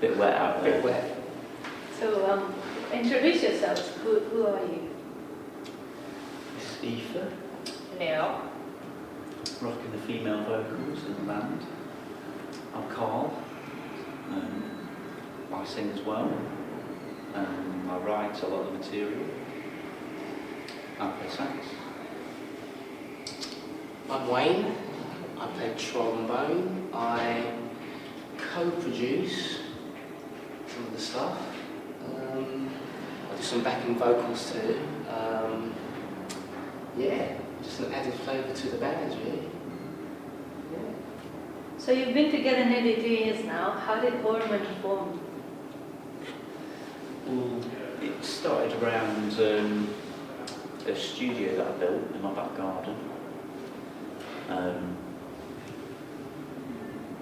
bit wet out there. Bit wet. So, introduce yourselves. Who are you? This is Aoife, No. rocking the female vocals in the band. I'm Carl. I sing as well. I write a lot of material. I play sax. I'm Wayne. I play trombone. I co-produce some of the stuff. I do some backing vocals too. Yeah, just an added flavour to the band, really. Yeah. So you've been together nearly 2 years now. How did Horman form? Well, it started around a studio that I built in my back garden.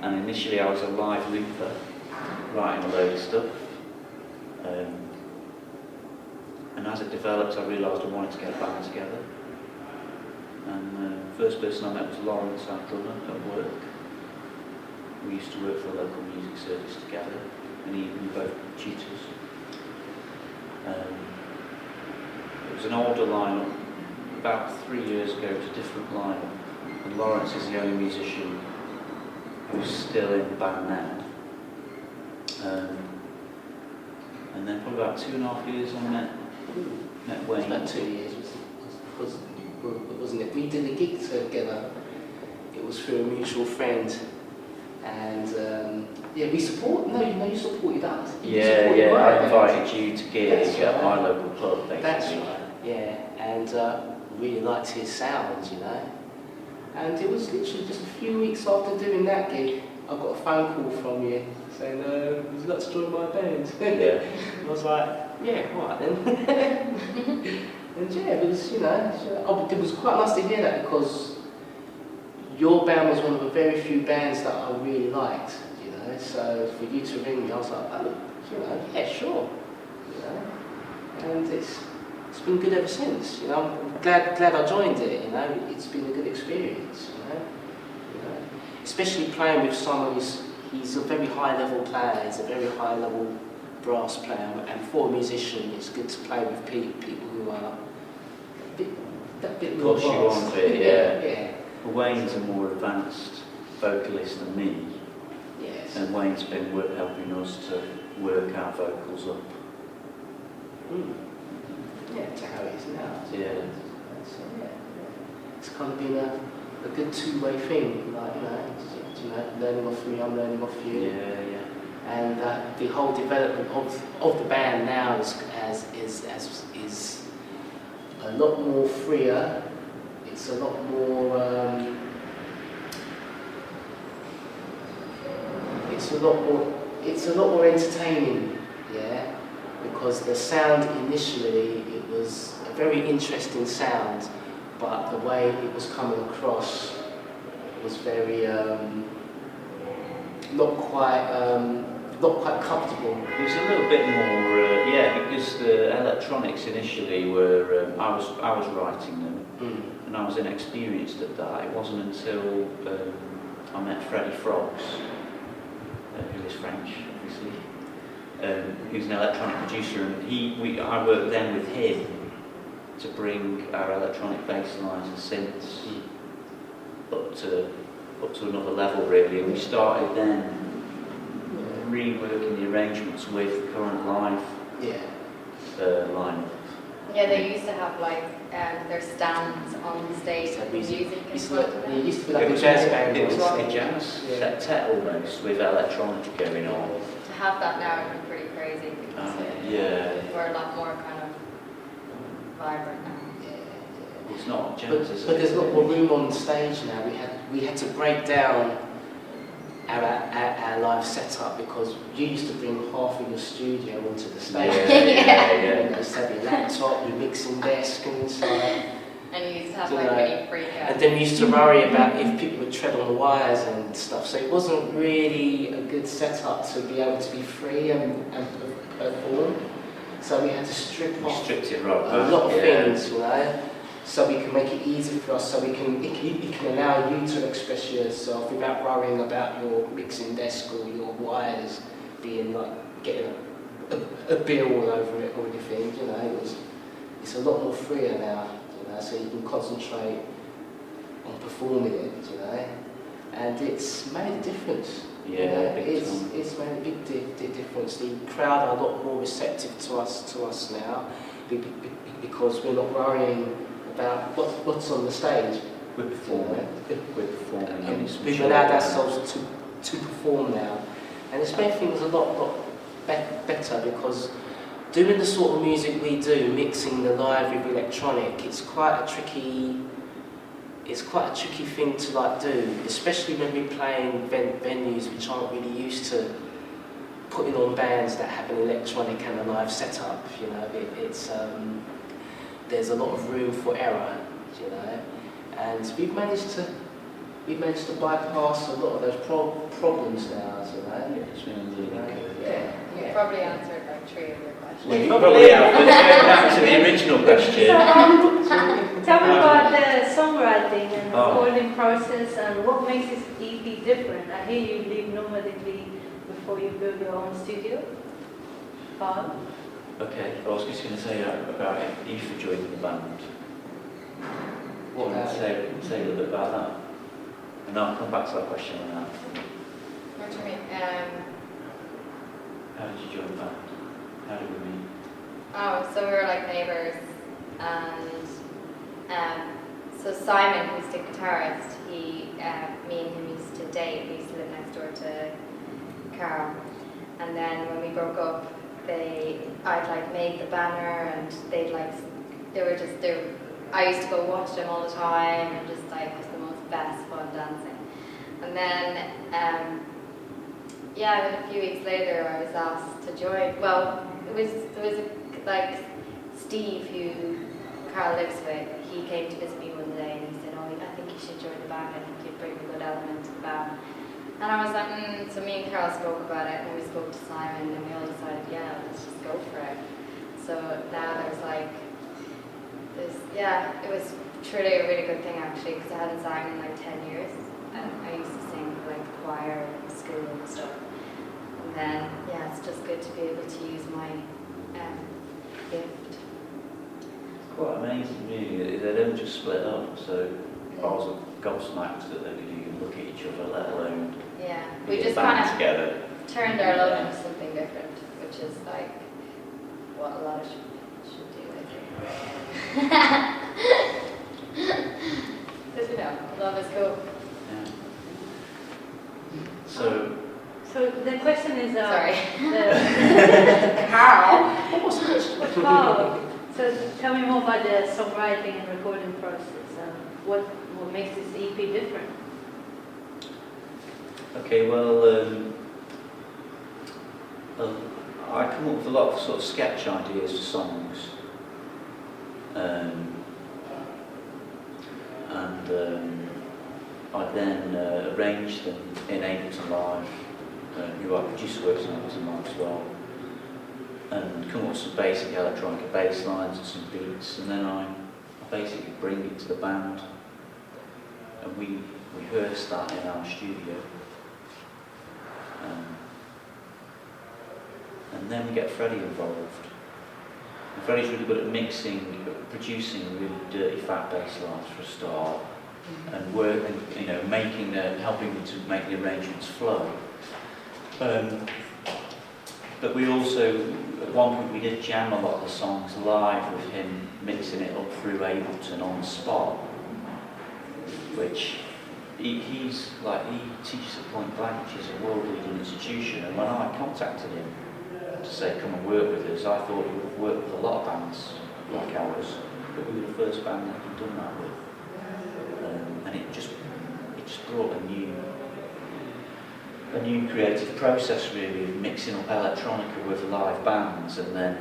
And initially I was a live looper, writing a load of stuff. And as it developed, I realised I wanted to get a band together. And the first person I met was Lawrence, our drummer, at work. We used to work for a local music service together, and we were both tutors. It was an older lineup. About 3 years ago, it was a different lineup. And Lawrence is the only musician who's still in the band now. And then probably about 2.5 years I met Wayne. It was about 2 years, wasn't it? We did a gig together. It was through a mutual friend. And yeah, you supported us. I invited you to gig at my local pub, basically. That's right, yeah. And really liked his sound, you know. And it was literally just a few weeks after doing that gig, I got a phone call from you saying, would you like to join my band? Yeah. I was like, yeah, right then. And yeah, it was, it was quite nice to hear that, because your band was one of the very few bands that I really liked, so for you to ring me, I was like, yeah, sure, and it's been good ever since, I'm glad I joined it, it's been a good experience, especially playing with someone he's a very high level player, he's a very high level brass player, and for a musician it's good to play with people who are that bit more Push you on a bit, yeah. Yeah. Well, Wayne's a more advanced vocalist than me. Yes. And Wayne's been helping us to work our vocals up. Yeah, to how it is now. Yeah. So, yeah. It's kind of been a good two-way thing, learning off me, I'm learning off you. Yeah. And the whole development of the band now is a lot more freer. It's a lot more. It's a lot more entertaining, yeah. Because the sound initially, it was a very interesting sound, but the way it was coming across was very not quite comfortable. It was a little bit more, because the electronics initially were, I was writing them, and I was inexperienced at that. It wasn't until I met Freddie Frogs, who is French, obviously, who's an electronic producer, and I worked then with him to bring our electronic bass lines and synths up to another level, really, and we started then reworking the arrangements with the current live lineup. Yeah, they used to have their stands on the stage with music and stuff. It used to be like a jazz band. It was like a jazz set almost, with electronic going on. To have that now would be pretty crazy, because we're a lot more kind of vibrant now. It's not jazz, but there's a lot more room on stage now. We had to break down our live setup, because you used to bring half of your studio onto the stage. You used to have your laptop, your mixing desk inside. And you used to have really freak out. And then we used to worry about if people would tread on the wires and stuff. So it wasn't really a good setup to be able to be free and perform. So we had to strip off it a lot of things, so we can make it easy for us, so it can allow you to express yourself without worrying about your mixing desk or your wires being like getting a bill all over it or anything. You know, it's a lot more freer now. You know, so you can concentrate on performing it. You know, and it's made a difference. Yeah, you know, big time. it's made a big difference. The crowd are a lot more receptive to us now because we're not worrying about what's on the stage. We're performing. We're performing. And it's We've allowed ourselves to perform now, and it's made things a lot better because doing the sort of music we do, mixing the live with electronic, it's quite a tricky thing to like do, especially when we're playing venues which aren't really used to putting on bands that have an electronic and a live setup. You know, it's there's a lot of room for error. You know, and we've managed to bypass a lot of those problems now. You know, It's been a learning curve. You probably answered like 3 of your questions. Well, you probably have, but going back to the original question. Tell me about the songwriting and Oh. recording process and what makes this EP different. I hear you live nomadically before you build your own studio. Bob? Okay, I was just going to say about Aoife joining the band. What would you say a little bit about that? And I'll come back to that question on that. What do you mean? How did you join the band? How did we meet? Oh, so we were like neighbours, and so Simon, who's the guitarist, me and him used to date. We used to live next door to Carol, and then when we broke up, I'd like made the banner, and I used to go watch them all the time, and just like it was the most best fun dancing. And then then a few weeks later I was asked to join. Well, there was like Steve, who Carl lives with. He came to visit me one day and he said, "Oh, I think you should join the band. I think you'd bring a good element to the band." And I was like, So me and Carl spoke about it, and we spoke to Simon, and we all decided, yeah, let's just go for it. So now it was truly a really good thing actually, because I hadn't sang in like 10 years. And I used to sing for like the choir and school and stuff. And then, it's just good to be able to use my gift. It's quite amazing, really. They don't just split up. So if I was a gobsmacked that they could even look at each other, let alone We be a just band kind of together. turned our love into something different, which is like what a lot of should do, I think. Because love is cool. Yeah. So the question is, Sorry. How? What's the question? How? So tell me more about the songwriting and recording process and what makes this EP different. okay, well, I come up with a lot of sort of sketch ideas for songs, and I then arrange them in Ableton Live, who I produce works in Ableton Live as well, and come up with some basic electronic bass lines and some beats, and then I basically bring it to the band, and we rehearse that in our studio. And then we get Freddie involved. And Freddie's really good at mixing, producing really dirty fat bass lines for a start, and working, helping me to make the arrangements flow. But we also, at one point, we did jam a lot of the songs live with him mixing it up through Ableton on the spot, which he teaches at Point Blank, which is a world-leading institution, and when I contacted him to say come and work with us, I thought he would have worked with a lot of bands like ours, but we were the first band that he'd done that with. And it just brought a new creative process really of mixing up electronica with live bands, and then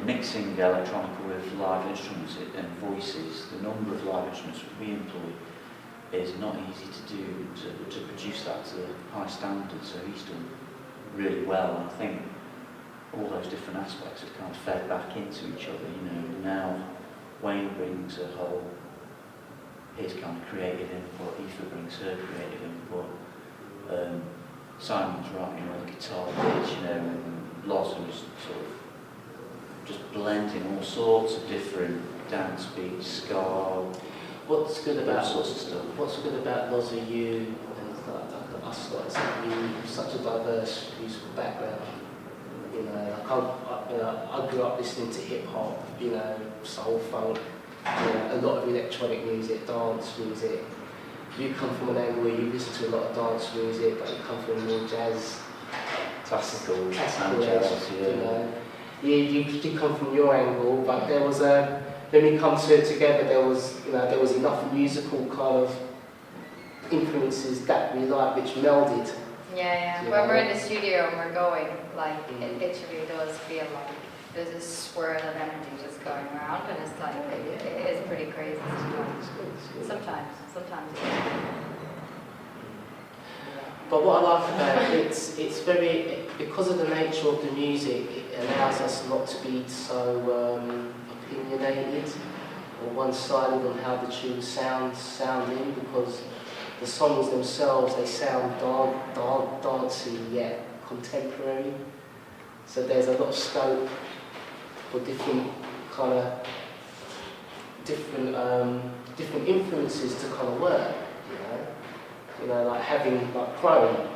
mixing electronica with live instruments and voices. The number of live instruments we employ is not easy to do, to produce that to high standards, so he's done really well, and I think all those different aspects have kind of fed back into each other. Now Wayne brings his kind of creative input, Aoife brings her creative input, Simon was writing all the guitar bits, you know, and Loz was sort of just blending all sorts of different dance beats, ska, What's good all about sorts of stuff. What's good about Loz and you and like us, like we have such a diverse musical background. You know, I grew up listening to hip hop, you know, soul, funk, you know, a lot of electronic music, dance music. You come from an angle where you listen to a lot of dance music, but you come from more jazz, Classical edge, jazz, you know. You come from your angle, but there was when we come to it together, there was enough musical kind of influences that we like, which melded. Yeah. When we're in the studio and we're going, like, it literally does feel like there's a swirl of energy just going around, and it's like, it is pretty crazy sometimes. Sometimes. But what I like about it, it's very, because of the nature of the music, it allows us not to be so opinionated or one-sided on how the tunes sounding, because the songs themselves, they sound dancey yet contemporary. So there's a lot of scope for different influences to kind of work, you know. You know, like having like Chrome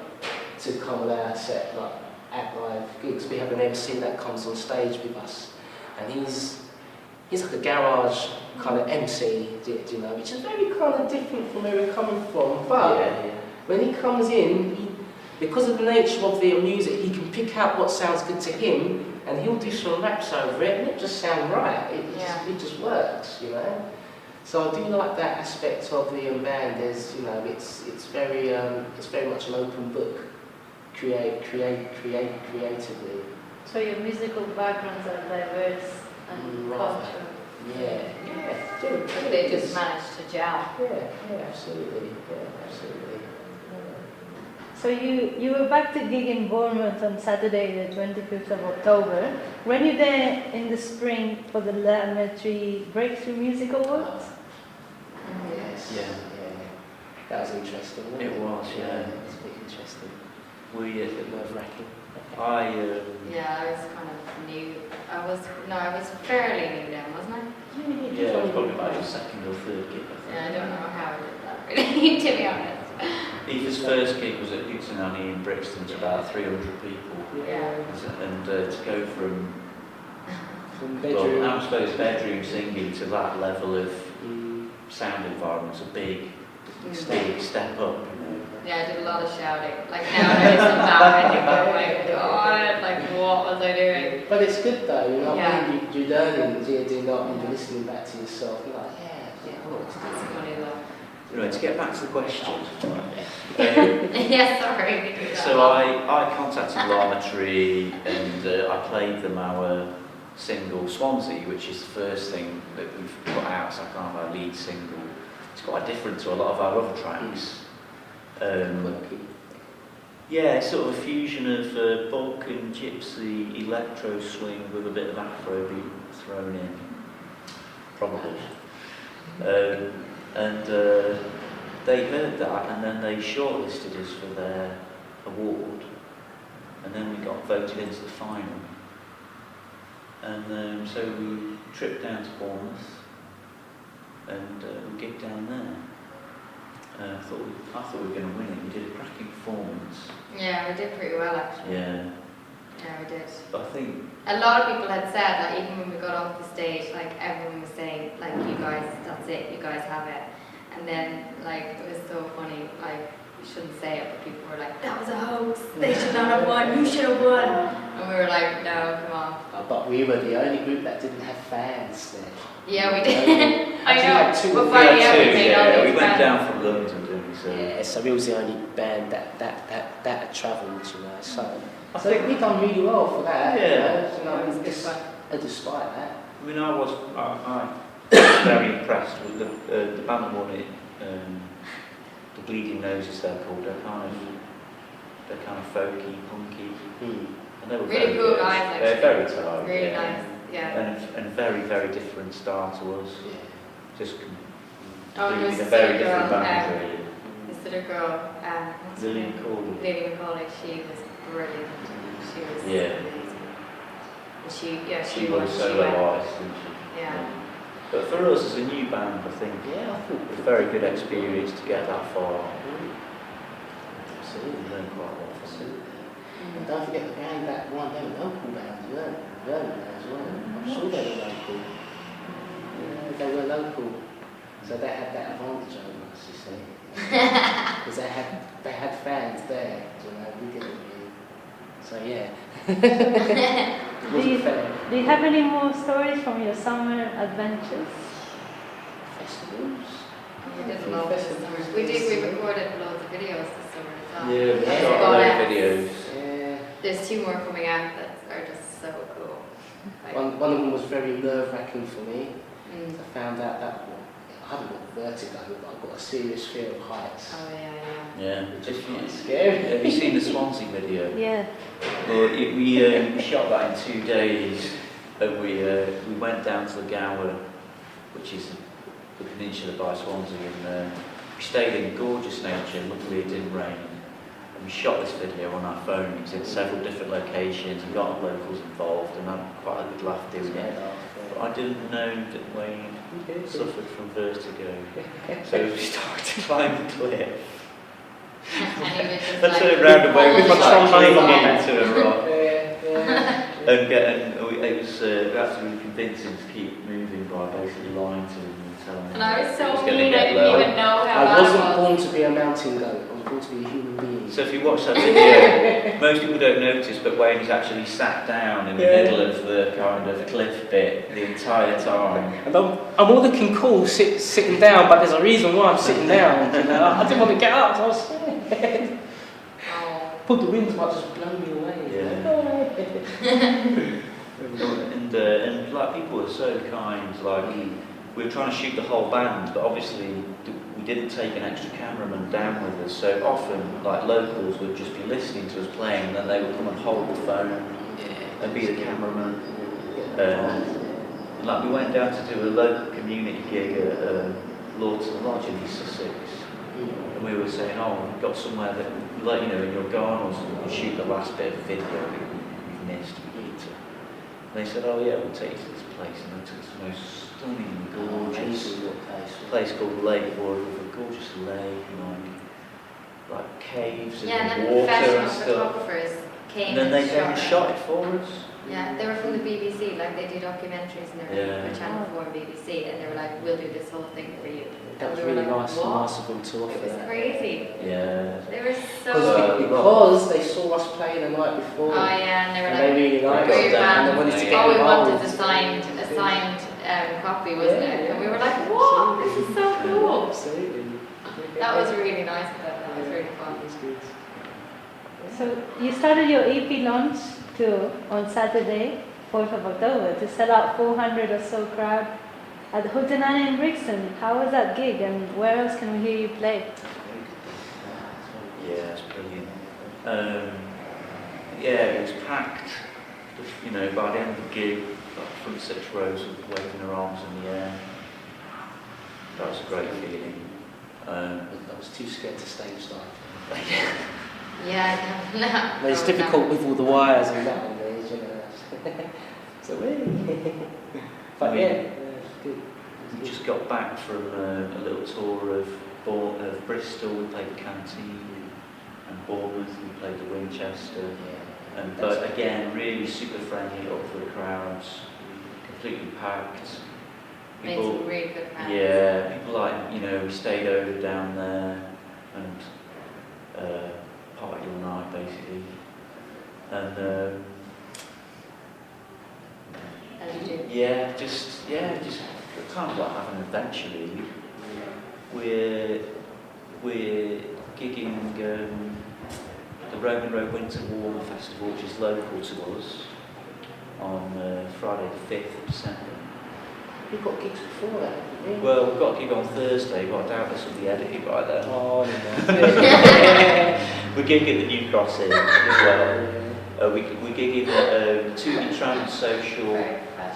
to come with our set, like at live gigs. We have an MC that comes on stage with us, and he's like a garage kind of MC, do you know, which is very kind of different from where we're coming from. But when he comes in, because of the nature of the music, he can pick out what sounds good to him, and he'll do some raps over it, and it just sounds right. It just works, you know. So I do like that aspect of the band. There's, you know, it's very much an open book, creatively. So your musical backgrounds are diverse and cultural. Yeah. They just managed to gel. Yeah, absolutely. So you were back to gig in Bournemouth on Saturday, the 25th of October. Were you there in the spring for the Lavatory Breakthrough Music Awards? Yes. Yeah. That was interesting. Wasn't it? It was, yeah. It was a bit interesting. We, Nerve-wracking. Yeah, I was kind of new. I was fairly new then, wasn't I? yeah, it was probably about your second or third gig, I think. Yeah, I don't know how I did that really, to be honest. Eva's first gig was at Huxanani in Brixton to about 300 people. Yeah. And to go from bedroom. Well, I suppose bedroom singing to that level of sound environment's a big step up, you know. Yeah, I did a lot of shouting. Like nowadays I'm back, I think, oh my god, like what was I doing? But it's good though, you know. Yeah. When you're learning, you're not, you're listening back to yourself. You're like, That's funny though. Anyway, to get back to the question. Yeah, sorry. So I contacted Lavatory and I played them our single Swansea, which is the first thing that we've put out, so kind of our lead single. It's quite different to a lot of our other tracks. Yeah, sort of a fusion of Balkan gypsy electro swing with a bit of Afrobeat thrown in, probably. They heard that and then they shortlisted us for their award, and then we got voted into the final. And so we tripped down to Bournemouth and we gigged down there. I thought we were going to win it. We did a cracking performance. Yeah, we did pretty well actually. Yeah. Yeah, we did. But I think a lot of people had said that even when we got off the stage, like everyone was saying, like, you guys, that's it, you guys have it. And then, like, it was so funny, like, we shouldn't say it, but people were like, that was a hoax, they should not have won, you should have won. And we were like, no, come on. but we were the only group that didn't have fans there. Yeah, we did. I know. We're we finally had out two, and made all yeah, these we went friends. down from London, didn't we? So Yeah, so we was the only band that had travelled, you know. So I think we done really well for that. Yeah. You know, It was good fun. and despite that. I mean, I was very impressed with the band that won it. The Bleeding Noses, they're called. They're kind of folky, punky, and they were Really very cool good. guys, actually. They're very tight. Really yeah. nice, yeah. And very, very different style to us. Yeah. Just Oh, completely it was a very so different girl, band, really. The little girl, what's her Lily name? McCauley. Lily McCauley, she was brilliant. She was Yeah. amazing. And she She was won. solo artist, didn't she? Yeah. But for us as a new band, I think Yeah, I thought it was a very good experience to get that far. absolutely. Learn quite a lot from it. And don't forget the band that won them local bands, Verve Radio as well. I'm sure they were local. Yeah, they were local. So they had that advantage over us, you see. Because they had fans there, you know, we didn't really. So yeah. It wasn't fair. Do you have any more stories from your summer adventures? Festivals? We did loads this summer. We recorded loads of videos this summer as well. Yeah, we That's shot a about lot it. of videos. Yeah. There's 2 more coming out that are just so cool. Like, One of them was very nerve-wracking for me. mm. I found out that I haven't got vertigo, but I've got a serious fear of heights. Oh yeah, Yeah. Which is quite Have scary. you seen the Swansea video? Yeah. Well, we shot that in 2 days, and we went down to the Gower, which is the peninsula by Swansea, and we stayed in gorgeous nature. Luckily, it didn't rain. And we shot this video on our phone. It was in several different locations, and got locals involved, and had quite a good laugh doing it. But I didn't know that Wayne suffered from vertigo, so we started to climb the cliff. And he was just I turned round and went with my "Oh, climbing yeah." into a rock. Yeah. And it was absolutely convincing to keep moving by basically lying to him and telling him And I was it so was going to mean, I get didn't low. even know how I bad wasn't it was. born to be a mountain goat, I was born to be a human being. So if you watch that video, most people don't notice, but Wayne is actually sat down in the middle of the kind of cliff bit the entire time. And I'm all looking cool sitting down, but there's a reason why I'm sitting down. You know? I didn't want to get up, so I was scared. Oh. But the winds might just blow me away. And like people were so kind, like we were trying to shoot the whole band, but obviously we didn't take an extra cameraman down with us, so often like locals would just be listening to us playing, and then they would come and hold the phone and be the cameraman. Like we went down to do a local community gig at Lawton Lodge in East Sussex, and we were saying, oh, we've got somewhere that, like, you know, in your garden or something, you shoot the last bit of video that we've missed, we need to. And they said, oh yeah, we'll take you to this place, and they took us to the most stunning, gorgeous place called Lake Boyd, with a gorgeous lake, and like caves Yeah, and and then water professional and stuff. photographers came And then they came and it. shot it for us. Yeah, they were from the BBC, like they do documentaries and they were Yeah. for Channel 4 and BBC, and they were like, we'll do this whole thing for you. That was And we were really like, nice, what? nice of them to offer It was that. crazy. Yeah. They were so... Because they saw us play the night before. Oh yeah, and they were And they like, really liked Very it. And they bad. wanted to Yeah. get oh, we involved. wanted a signed copy, wasn't it? And we were like, what? This is so cool. Absolutely. That was really nice of them. That was really fun. So you started your EP launch tour on Saturday, 4th of October, to sell out 400 or so crowd at the Hootenanny in Brixton. How was that gig, and where else can we hear you play? Yeah, it's brilliant. Yeah, it was packed. You know, by the end of the gig, like front 6 rows of waving their arms in the air. That was a great feeling. I was too scared to stage dive. Yeah, no. But it's difficult with all the wires and that on these, you know. So but yeah, it's good. We just got back from a little tour of Bristol. We played the Canteen, and Bournemouth. We played the Winchester. But again, really super friendly up for the crowds. Completely packed. Made some really good friends. Yeah, people like, you know, we stayed over down there and partied all night basically. And just kind of like having an adventure really. We're gigging the Roman Road Winter Warm Festival, which is local to us, on Friday the 5th of December. You've got gigs before that, haven't you? Well, we've got a gig on Thursday, but I doubt this will be edited by then. Oh, no. We're gigging at New Crossing as well. We're gigging at Tooting Tram Social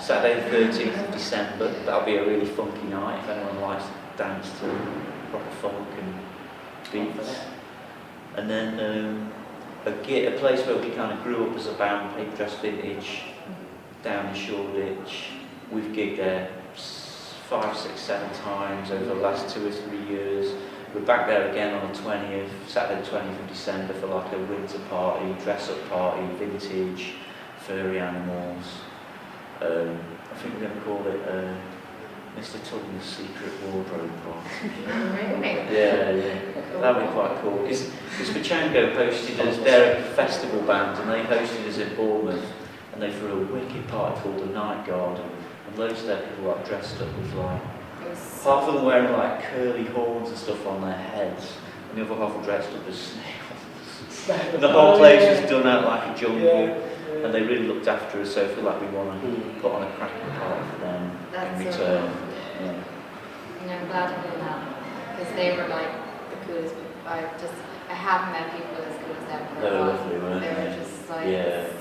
Saturday the 13th of December. That'll be a really funky night if anyone likes to dance to proper funk and beats. And then a place where we kind of grew up as a band, Paper Dress Vintage, down in Shoreditch. We've gigged there 5, 6, 7 times over the last 2 or 3 years. We're back there again on the 20th, Saturday 20th of December for like a winter party, dress-up party, vintage, furry animals. I think we're going to call it Mr. Tubman's Secret Wardrobe Party. Really? Yeah. That'd be quite cool. Because Pachango hosted us, they're a festival band, and they hosted us in Bournemouth, and they threw a wicked party called the Night Garden, and loads of their people like dressed up with like, half of them wearing like curly horns and stuff on their heads, and the other half were dressed up as snails. And the whole place was done out like a jungle, and they really looked after us, so I feel like we want to put on a cracking party for them in return. Yeah, I'm glad to hear that, because they were like the coolest people. I haven't met people as cool as them. They were lovely, weren't they? they? Were just like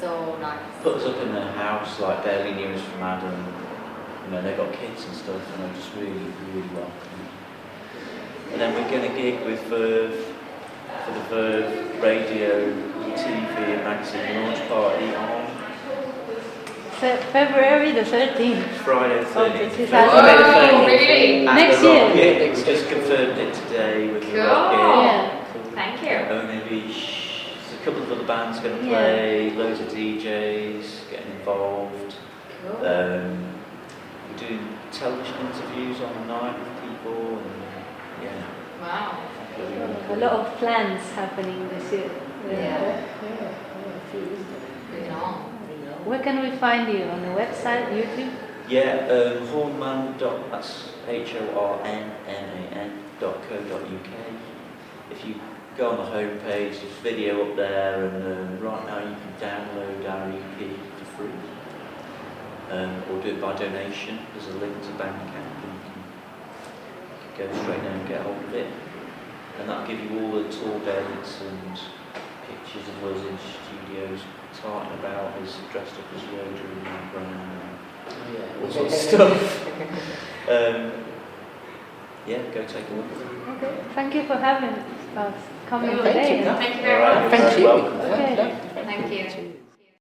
so nice. Put us up in their house, like barely knew us from Adam. You know, they've got kids and stuff, and they're just really, really welcome. And then we're going to gig with Verve for the Verve Radio, TV and magazine launch party on February the 13th. Friday the 13th. Oh, really? Next year. Yeah, we just confirmed it today with the Cool. Yeah. Thank you. Only Beach. There's a couple of other bands going to play, loads of DJs getting involved. Cool. We're doing television interviews on the night with people, and Wow. A lot of plans happening this year. Yeah. Bring it on. Where can we find you? On the website, YouTube? Horman. That's HORNMAN.co.uk. If you go on the homepage, there's video up there, and right now you can download our EP for free, or do it by donation. There's a link to Bandcamp, and you can go straight there and get hold of it, and that'll give you all the tour dates and pictures of us in studios, talking about us dressed up as Yoda and Mike Brown, and all sorts of stuff. Go take a look. Okay. Thank you for having us coming Thank today. you. Thank you very All right, much. Thank you. welcome. Okay. Thank you.